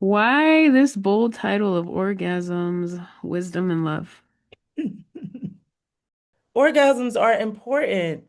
Why this bold title of orgasms, wisdom, and love? Orgasms are important.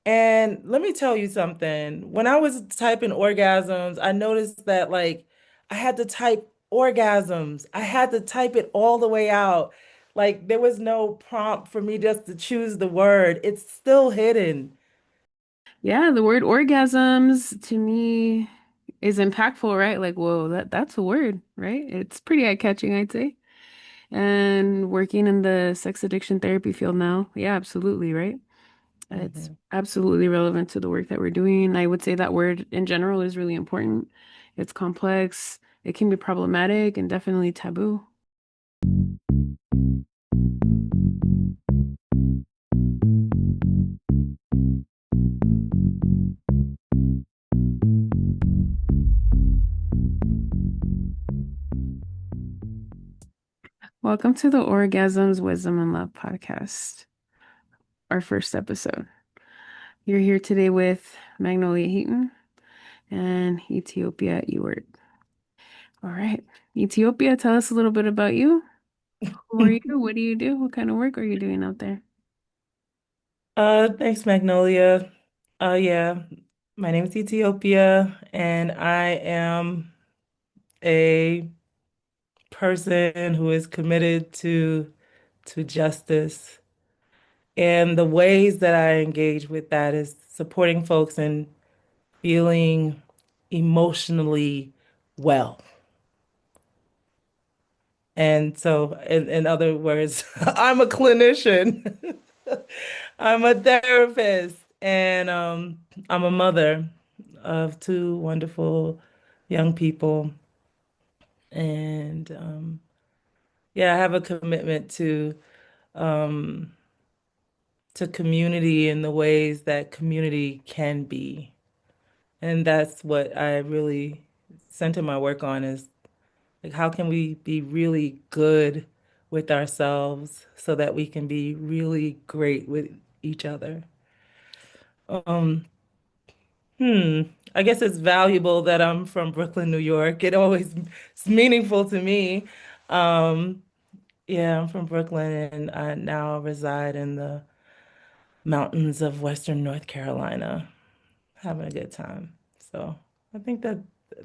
And let me tell you something. When I was typing orgasms, I noticed that I had to type orgasms. I had to type it all the way out. Like there was no prompt for me just to choose the word. It's still hidden. Yeah, the word orgasms to me is impactful, right? Like, whoa, that's a word, right? It's pretty eye-catching, I'd say. And working in the sex addiction therapy field now, yeah, absolutely, right? It's Mhm. absolutely relevant to the work that we're doing. I would say that word in general is really important. It's complex, it can be problematic, and definitely taboo. Welcome to the Orgasms, Wisdom, and Love podcast, our first episode. You're here today with Magnolia Heaton and Itiyopiya Ewart. All right. Ethiopia, tell us a little bit about you. Who are you? What do you do? What kind of work are you doing out there? Thanks, Magnolia. Yeah, my name is Etiopia, and I am a person who is committed to justice. And the ways that I engage with that is supporting folks in feeling emotionally well. And so, in other words, I'm a clinician. I'm a therapist, and I'm a mother of two wonderful young people. And yeah, I have a commitment um, to community in the ways that community can be. And that's what I really center my work on is like how can we be really good with ourselves so that we can be really great with each other. Um, hmm. I guess it's valuable that I'm from Brooklyn, New York. It's meaningful to me. Um, yeah, I'm from Brooklyn and I now reside in the mountains of Western North Carolina, having a good time. So I think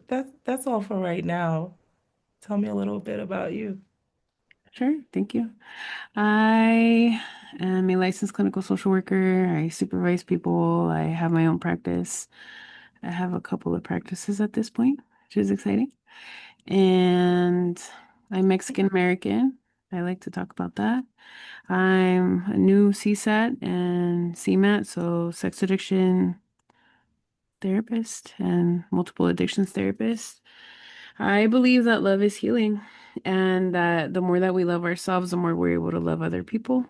that's all for right now. Tell me a little bit about you. Sure, thank you. I am a licensed clinical social worker. I supervise people. I have my own practice. I have a couple of practices at this point, which is exciting. And I'm Mexican American. I like to talk about that. I'm a new CSAT and CMAT, so sex addiction therapist and multiple addictions therapist. I believe that love is healing and that the more that we love ourselves, the more we're able to love other people.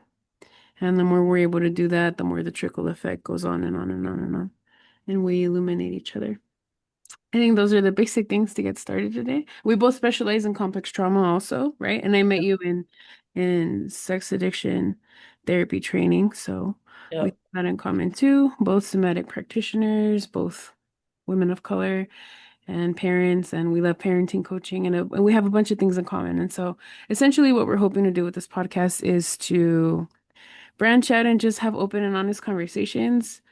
And the more we're able to do that, the more the trickle effect goes on and on and on and on. And we illuminate each other. I think those are the basic things to get started today. We both specialize in complex trauma also, right? And I met you in sex addiction therapy training, so we have Yep. that in common too. Both somatic practitioners, both women of color and parents, and we love parenting coaching, and we have a bunch of things in common. And so essentially what we're hoping to do with this podcast is to branch out and just have open and honest conversations.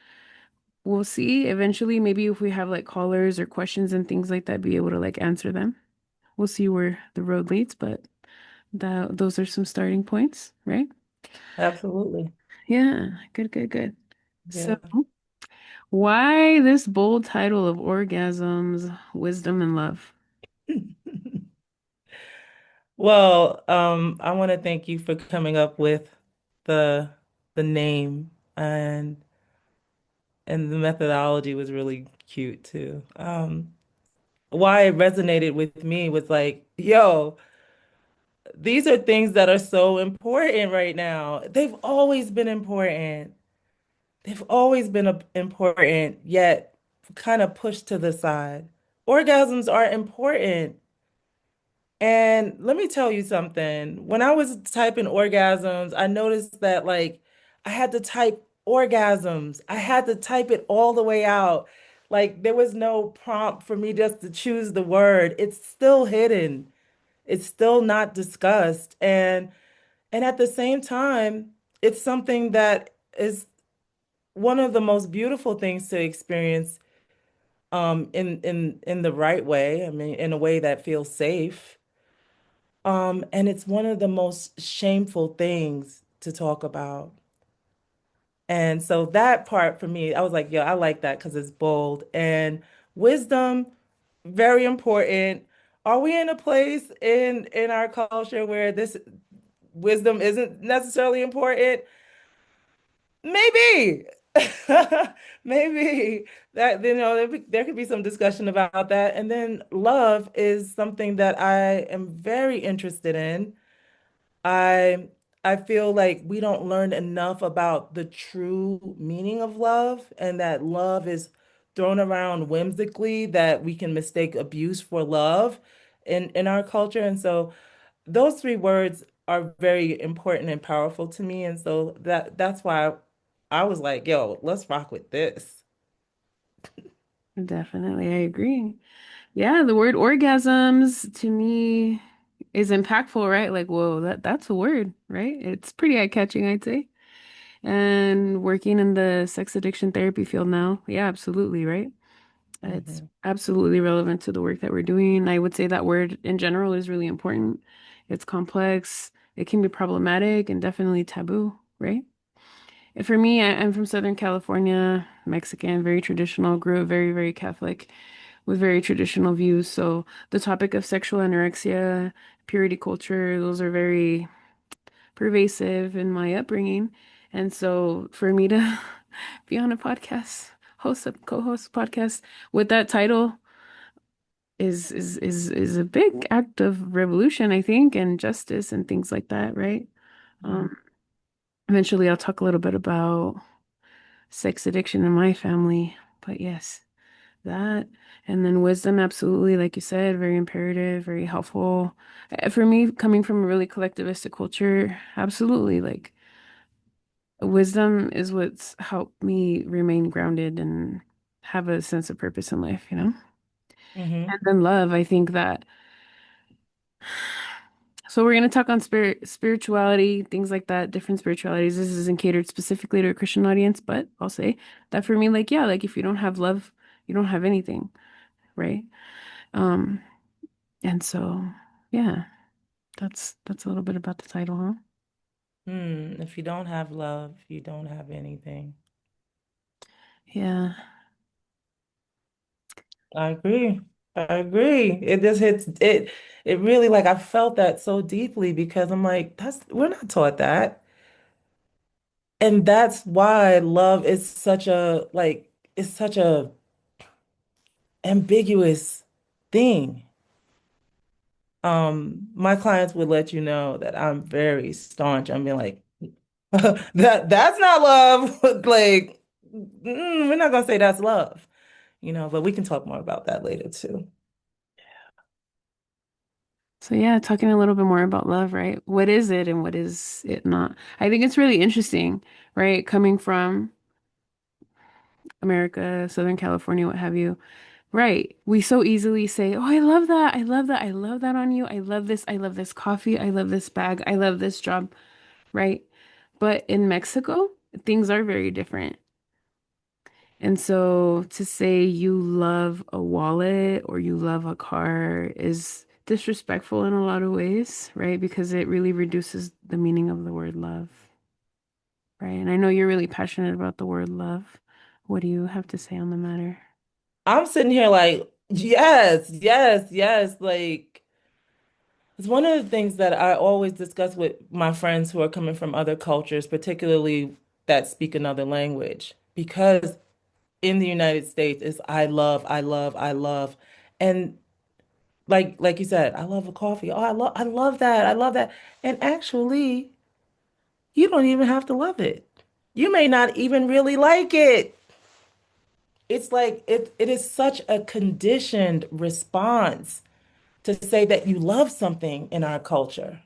We'll see eventually, maybe if we have like callers or questions and things like that, be able to like answer them. We'll see where the road leads, but those are some starting points, right? Absolutely. Yeah, good, good, good. So, Yeah. why this bold title of orgasms, wisdom, and love? Well, I want to thank you for coming up with the the name and the methodology was really cute too. Why it resonated with me was like, yo, these are things that are so important right now. They've always been important. They've always been important, yet kind of pushed to the side. Orgasms are important. And let me tell you something. When I was typing orgasms, I noticed that I had to type orgasms. I had to type it all the way out. Like there was no prompt for me just to choose the word. It's still hidden. It's still not discussed. And at the same time, it's something that is one of the most beautiful things to experience in the right way. I mean, in a way that feels safe. And it's one of the most shameful things to talk about. And so that part for me, I was like, yo, I like that because it's bold. And wisdom, very important. Are we in a place in our culture where this wisdom isn't necessarily important? Maybe. Maybe that there could be some discussion about that. And then love is something that I am very interested in. I I feel like we don't learn enough about the true meaning of love and that love is thrown around whimsically, that we can mistake abuse for love in our culture. And so those three words are very important and powerful to me. And so that's why I was like, yo, let's rock with this. Definitely, I agree. Yeah, the word orgasms to me is impactful, right? Like, whoa, that's a word, right? It's pretty eye-catching, I'd say. And working in the sex addiction therapy field now, yeah, absolutely, right? It's Hmm. absolutely relevant to the work that we're doing. I would say that word in general is really important. It's complex, it can be problematic, and definitely taboo, right? And for me, I'm from Southern California, Mexican, very traditional, grew up very, very Catholic with very traditional views. So the topic of sexual anorexia, purity culture, those are very pervasive in my upbringing. And so for me to be on a podcast, co-host a podcast with that title is a big act of revolution, I think, and justice and things like that, right? Um, Eventually I'll talk a little bit about sex addiction in my family, but yes. That and then wisdom, absolutely, like you said, very imperative, very helpful. For me, coming from a really collectivistic culture, absolutely, like wisdom is what's helped me remain grounded and have a sense of purpose in life, you know? Hmm. And then love, I think that. So we're gonna talk on spirituality, things like that, different spiritualities. This isn't catered specifically to a Christian audience, but I'll say that for me, like, yeah, like if you don't have love, you don't have anything, right? Um, And so, yeah, that's a little bit about the title, huh? If you don't have love, you don't have anything. Yeah, I agree. I agree. It just hits it. It really like I felt that so deeply because I'm like, we're not taught that. And that's why love is such a it's such a ambiguous thing. My clients would let you know that I'm very staunch. I mean, like that's not love. Like, we're not gonna say that's love, but we can talk more about that later too. so yeah, talking a little bit more about love, right? What is it and what is it not? I think it's really interesting, right? Coming from America, Southern California, what have you, right? We so easily say, "Oh, I love that. I love that. I love that on you. I love this. I love this coffee. I love this bag. I love this job," right? But in Mexico, things are very different. And so to say you love a wallet or you love a car is disrespectful in a lot of ways, right? Because it really reduces the meaning of the word love, right? And I know you're really passionate about the word love. What do you have to say on the matter? I'm sitting here like, yes, yes, yes. Like, it's one of the things that I always discuss with my friends who are coming from other cultures, particularly that speak another language. Because in the United States, it's I love, I love, I love. And like you said, I love a coffee. Oh, I love that. I love that. And actually, you don't even have to love it. You may not even really like it. It's like it is such a conditioned response to say that you love something in our culture.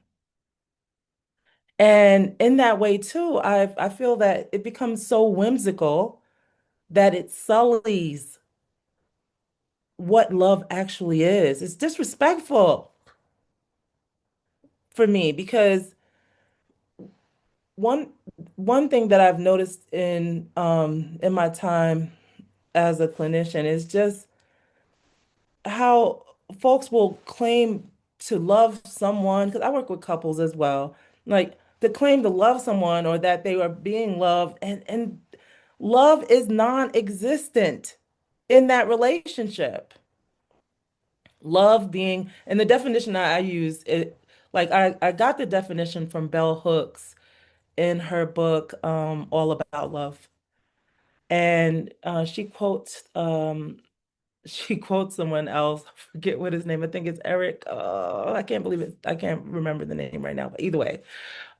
And in that way too, I feel that it becomes so whimsical that it sullies. what love actually is. It's disrespectful for me because one one thing that I've noticed in my time as a clinician is just how folks will claim to love someone, because I work with couples as well, like to claim to love someone or that they are being loved, and love is non-existent in that relationship. Love being, and the definition I use it, like I got the definition from Bell Hooks in her book All About Love. And she quotes someone else. I forget what his name. I think it's Eric. Oh, I can't believe it. I can't remember the name right now. But either way.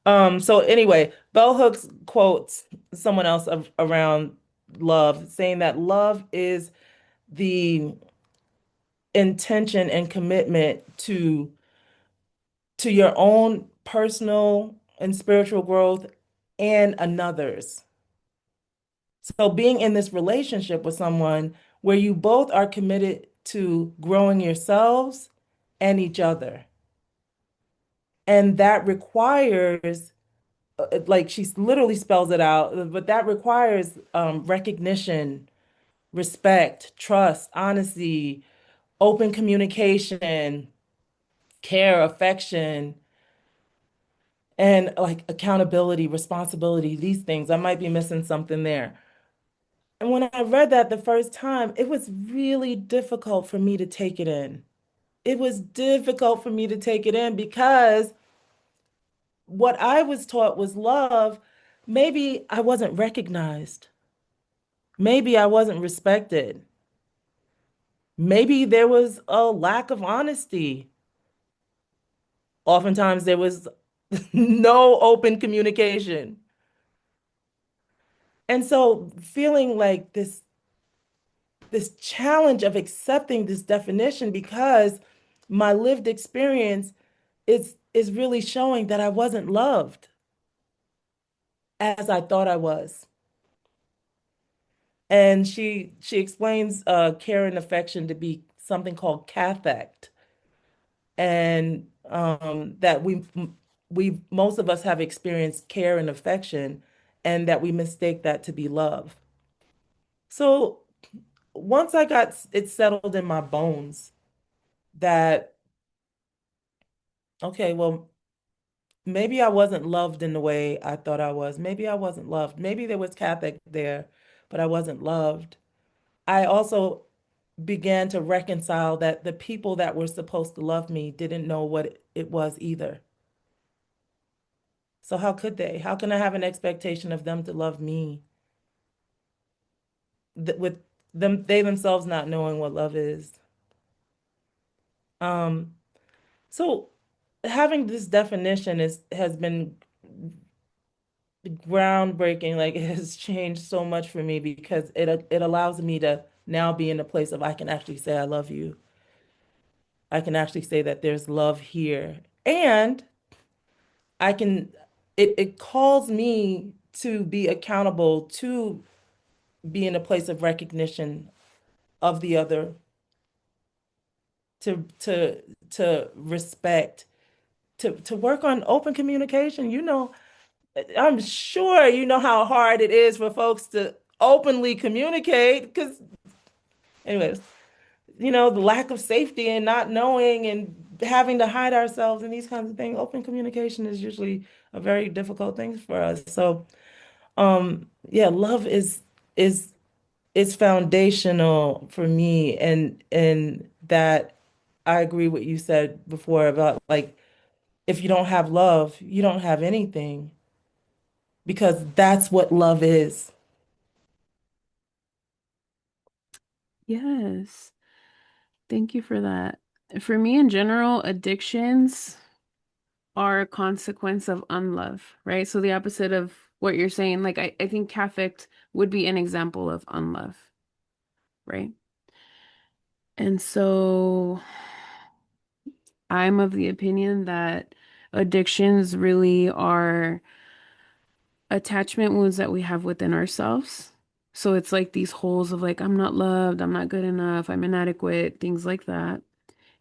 So anyway, Bell Hooks quotes someone else around love, saying that love is the intention and commitment to your own personal and spiritual growth and another's. So being in this relationship with someone where you both are committed to growing yourselves and each other. And that requires, like she literally spells it out, but that requires recognition, respect, trust, honesty, open communication, care, affection, and like accountability, responsibility, these things. I might be missing something there. And when I read that the first time, it was really difficult for me to take it in. It was difficult for me to take it in because what I was taught was love. Maybe I wasn't recognized. Maybe I wasn't respected. Maybe there was a lack of honesty. Oftentimes there was no open communication. And so feeling like this challenge of accepting this definition because my lived experience is really showing that I wasn't loved as I thought I was. And she explains care and affection to be something called cathect, and that we most of us have experienced care and affection, and that we mistake that to be love. So once I got it settled in my bones that, okay, well, maybe I wasn't loved in the way I thought I was. Maybe I wasn't loved. Maybe there was Catholic there, but I wasn't loved. I also began to reconcile that the people that were supposed to love me didn't know what it was either. So how could they? How can I have an expectation of them to love me with they themselves not knowing what love is? Um, so having this definition has been groundbreaking. Like it has changed so much for me because it allows me to now be in a place of I can actually say I love you. I can actually say that there's love here. And I can it calls me to be accountable, to be in a place of recognition of the other, to respect, to work on open communication. I'm sure you know how hard it is for folks to openly communicate because, anyways, the lack of safety and not knowing and having to hide ourselves and these kinds of things. Open communication is usually a very difficult thing for us. So, yeah, love is is foundational for me, and that I agree what you said before about like if you don't have love, you don't have anything because that's what love is. Yes. Thank you for that. For me in general, addictions are a consequence of unlove, right? So the opposite of what you're saying, like I think affect would be an example of unlove, right? And so I'm of the opinion that addictions really are attachment wounds that we have within ourselves. So it's like these holes of like, I'm not loved, I'm not good enough, I'm inadequate, things like that.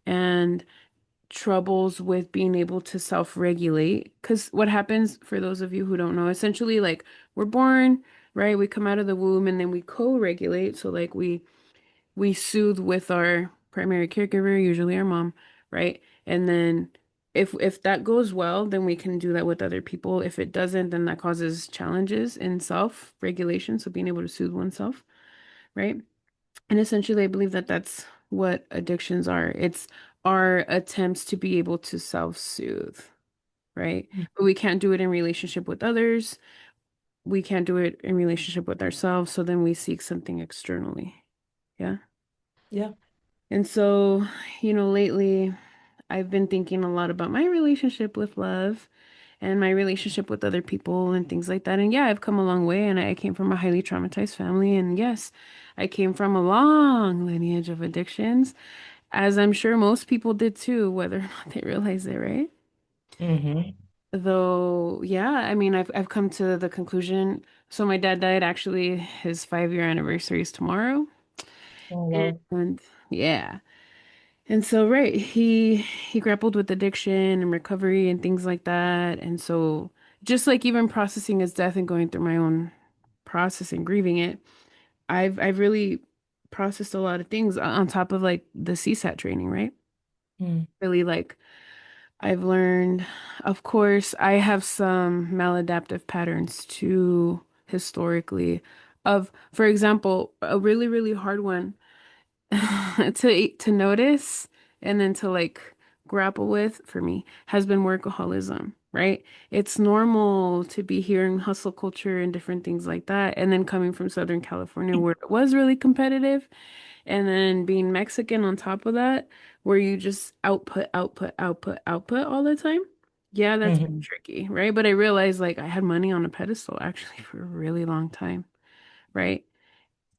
And troubles with being able to self-regulate. Because what happens, for those of you who don't know, essentially, like, we're born, right? We come out of the womb and then we co-regulate. So like we soothe with our primary caregiver, usually our mom, right? And then if that goes well, then we can do that with other people. If it doesn't, then that causes challenges in self-regulation, so being able to soothe oneself, right? And essentially, I believe that that's what addictions are. It's our attempts to be able to self-soothe, right? But we can't do it in relationship with others. We can't do it in relationship with ourselves. So then we seek something externally. Yeah. Yeah. And so, lately I've been thinking a lot about my relationship with love and my relationship with other people and things like that. And yeah, I've come a long way and I came from a highly traumatized family. And yes, I came from a long lineage of addictions, as I'm sure most people did too, whether or not they realize it, right? Hmm. Though, yeah, I mean, I've come to the conclusion. So my dad died actually, his 5-year anniversary is tomorrow. Oh, wow. And yeah. And so, right, he grappled with addiction and recovery and things like that. And so, just like even processing his death and going through my own process and grieving it, I've really processed a lot of things on top of like the CSAT training, right? Mm. Really like I've learned, of course, I have some maladaptive patterns too historically of, for example, a really, really hard one to notice and then to like grapple with for me has been workaholism, right? It's normal to be here in hustle culture and different things like that. And then coming from Southern California where it was really competitive, and then being Mexican on top of that, where you just output, output, output, output all the time. Yeah, that's been Hmm. tricky, right? But I realized like I had money on a pedestal actually for a really long time, right?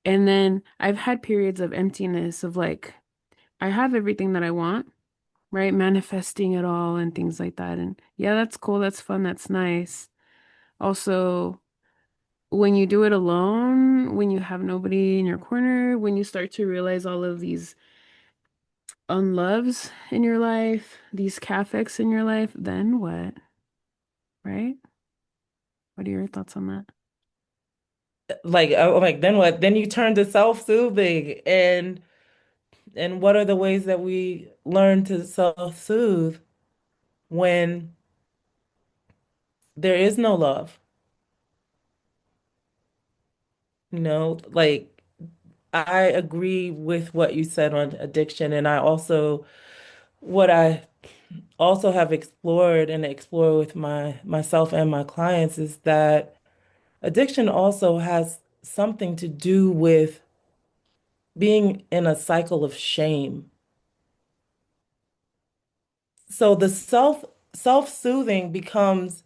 And then I've had periods of emptiness of like, I have everything that I want, right? Manifesting it all and things like that. And yeah, that's cool. That's fun. That's nice. Also, when you do it alone, when you have nobody in your corner, when you start to realize all of these unloves in your life, these cathects in your life, then what? Right? What are your thoughts on that? Like, oh, like then what? Then you turn to self-soothing, and what are the ways that we learn to self-soothe when there is no love? Like I agree with what you said on addiction, and what I also have explored and explore with myself and my clients is that addiction also has something to do with being in a cycle of shame. So the self-soothing becomes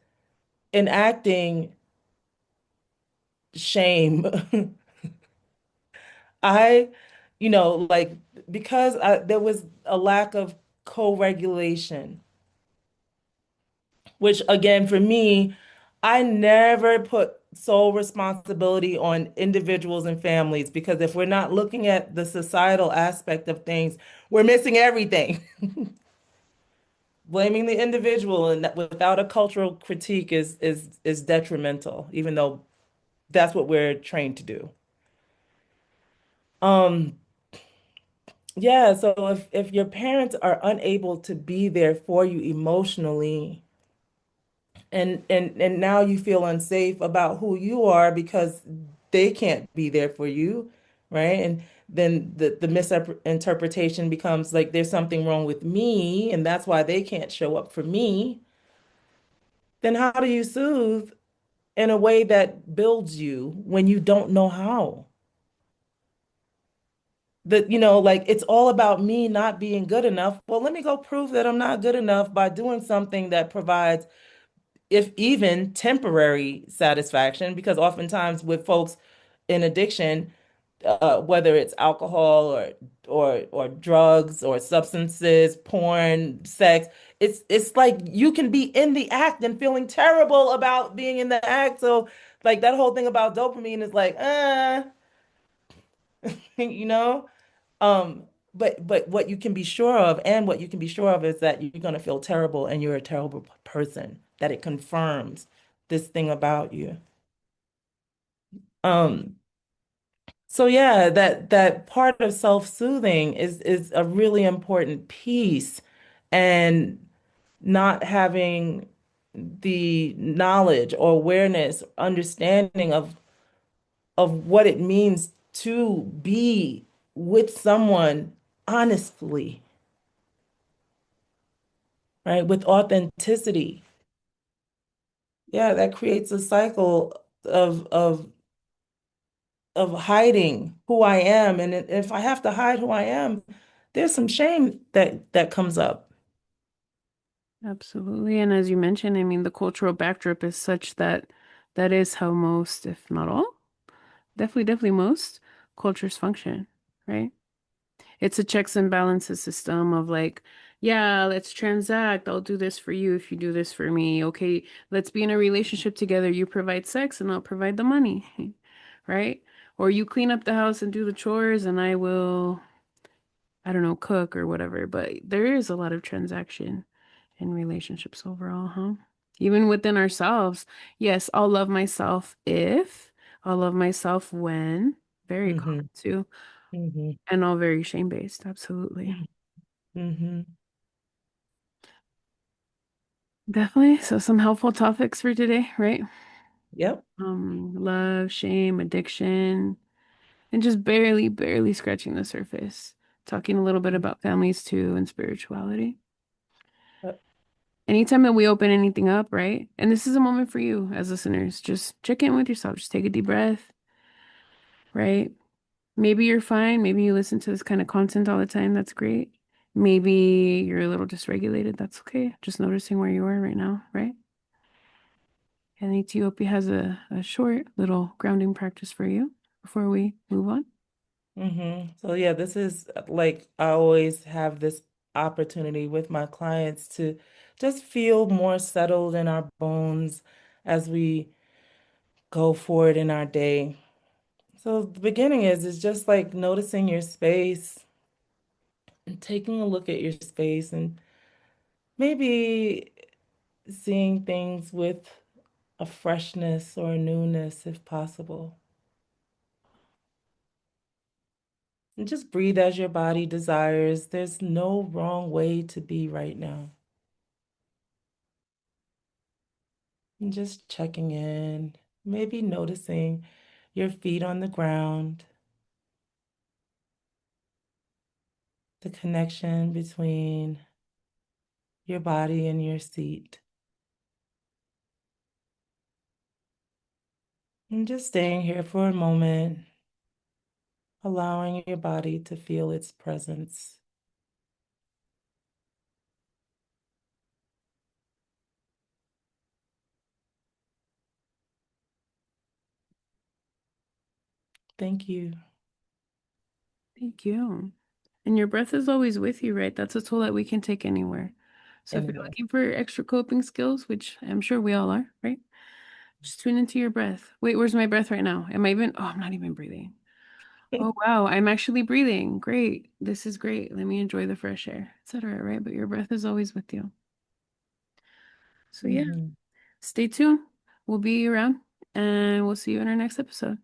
enacting shame. I, like because there was a lack of co-regulation, which again for me, I never put sole responsibility on individuals and families because if we're not looking at the societal aspect of things, we're missing everything. Blaming the individual and that without a cultural critique is detrimental, even though that's what we're trained to do. Um, yeah, so if your parents are unable to be there for you emotionally, and now you feel unsafe about who you are because they can't be there for you, right? And then the misinterpretation becomes like there's something wrong with me, and that's why they can't show up for me. Then how do you soothe in a way that builds you when you don't know how? That, like it's all about me not being good enough. Well, let me go prove that I'm not good enough by doing something that provides, if even temporary satisfaction, because oftentimes with folks in addiction, whether it's alcohol or drugs or substances, porn, sex, it's like you can be in the act and feeling terrible about being in the act. So like that whole thing about dopamine is like, you know? But what you can be sure of, and what you can be sure of, is that you're going to feel terrible and you're a terrible person, that it confirms this thing about you. Um, so yeah, that part of self-soothing is a really important piece, and not having the knowledge or awareness, understanding of what it means to be with someone honestly, right? With authenticity. Yeah, that creates a cycle of hiding who I am. And if I have to hide who I am, there's some shame that comes up. Absolutely. And as you mentioned, I mean, the cultural backdrop is such that that is how most, if not all, definitely most cultures function, right? It's a checks and balances system of like, yeah, let's transact. I'll do this for you if you do this for me. Okay, let's be in a relationship together. You provide sex and I'll provide the money, right? Or you clean up the house and do the chores and I will, I don't know, cook or whatever. But there is a lot of transaction in relationships overall, huh? Even within ourselves. Yes, I'll love myself if, I'll love myself when, very common Hmm. too, Hmm. and all very shame-based, absolutely. Hmm. Definitely. So some helpful topics for today, right? Yep. Love, shame, addiction, and just barely scratching the surface. Talking a little bit about families too and spirituality. Yep. Anytime that we open anything up, right? And this is a moment for you as listeners. Just check in with yourself. Just take a deep breath, right? Maybe you're fine. Maybe you listen to this kind of content all the time. That's great. Maybe you're a little dysregulated. That's okay. Just noticing where you are right now, right? And Ethiopia has a short little grounding practice for you before we move on. So yeah, this is like I always have this opportunity with my clients to just feel more settled in our bones as we go forward in our day. So the beginning is just like noticing your space and taking a look at your space, and maybe seeing things with a freshness or a newness if possible. And just breathe as your body desires. There's no wrong way to be right now. And just checking in, maybe noticing your feet on the ground, the connection between your body and your seat. And just staying here for a moment, allowing your body to feel its presence. Thank you. Thank you. And your breath is always with you, right? That's a tool that we can take anywhere. So if you're Anyway. looking for extra coping skills, which I'm sure we all are, right? Just tune into your breath. Wait, where's my breath right now? Am I even? Oh, I'm not even breathing. Oh, wow, I'm actually breathing. Great. This is great. Let me enjoy the fresh air, etc. Right? But your breath is always with you. So yeah, Mhm. stay tuned. We'll be around and we'll see you in our next episode.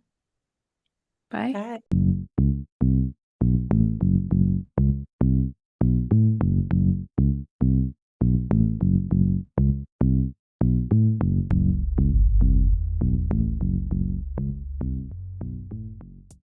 Bye. Bye.